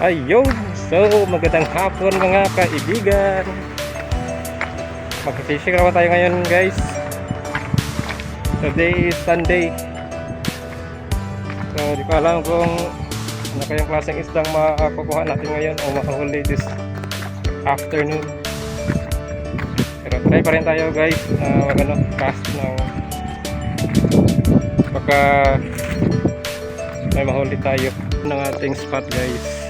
Ayun, so magandang hapon mga kaibigan. Mag-fishing naman tayo ngayon guys. Today is Sunday. So di ko alam kung ano kayang klaseng isdang makukuha natin ngayon o makahuli this afternoon. Pero try pa rin tayo guys na cast ng baka may mahuli tayo ng ating spot guys.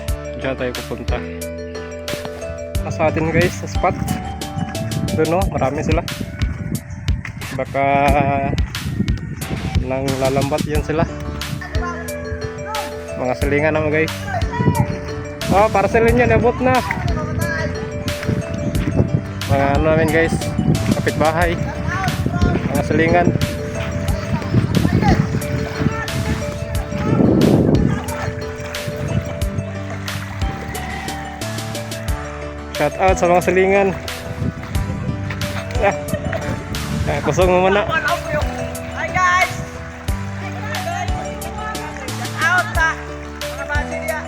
Diyan tayo pupunta sa atin guys sa spot doon, no? Marami sila, baka nang lalambat yun sila, mga silingan naman guys. Oh, parcelin yan, abot na mga ano namin guys, kapitbahay, mga silingan. Shout out sa mga silingan. Kusog mo muna. Hi guys! Shout out sa mga basilya.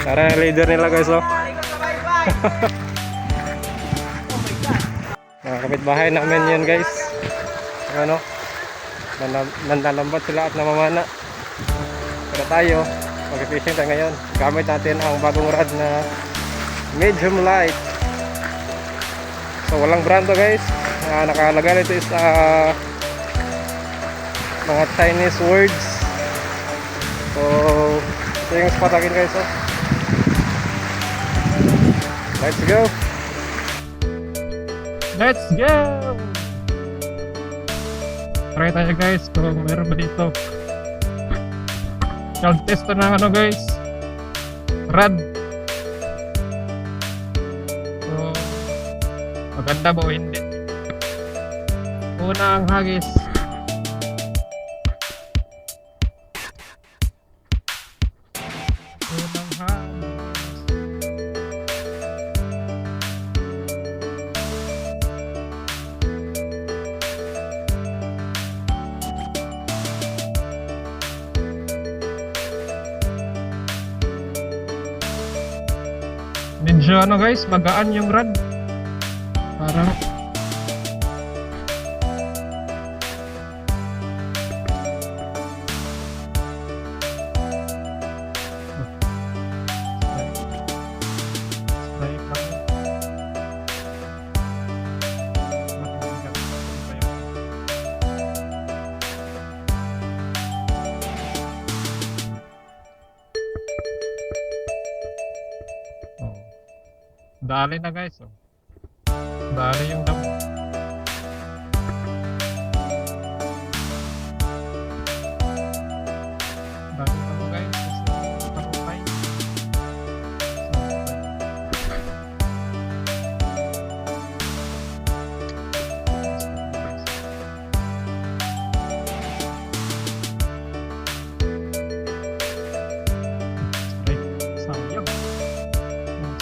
Tara, leader nila guys, oh. Bye-bye! Oh my God! Mga kapitbahay namin yun guys. Ano? Nanlalambat sila at namamana. Pero tayo, mag-fishing tayo ngayon. Gamit natin ang bagong rod na medium light. So walang brand to guys. Nakalagay ito is mga Chinese words. So ito yung spot akin guys, oh. Let's go. Let's go. Try tayo guys kung meron ba dito. Child test na ano guys, rad. So maganda ba o hindi? Una ang hagis. Unang hagis. Medyo ano guys, magaan yung rod. Parang dali na guys, oh. Dali yung damo. Dali damo guys, kasi tarupay. Sayang.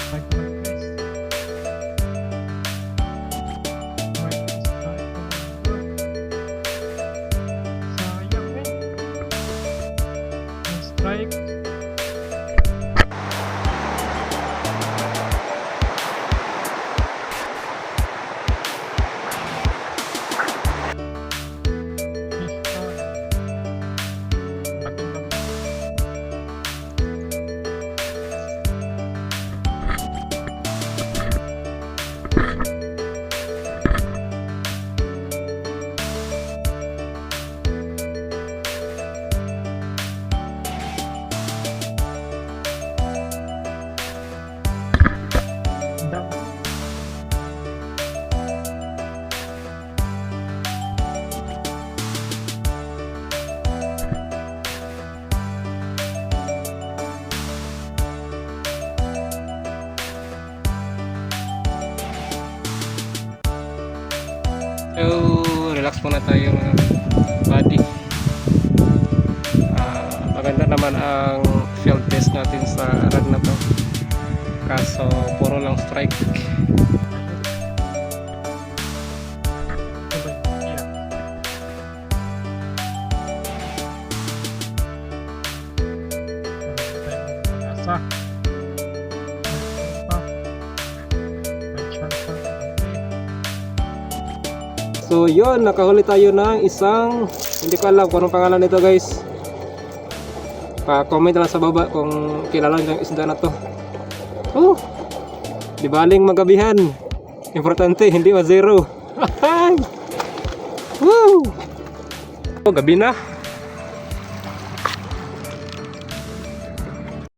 Strike na guys. Strike. So, relax muna tayo mga buddy. Maganda naman ang field test natin sa rod na to. Kaso, puro lang strike. Isa. So yun, nakahuli tayo ng isang, hindi ko alam kung anong pangalan nito guys. Pa-comment lang sa baba kung kilala nyo yung isda na to. Di baling magabihan. Importante, hindi ma-zero. Woo! Gabi na.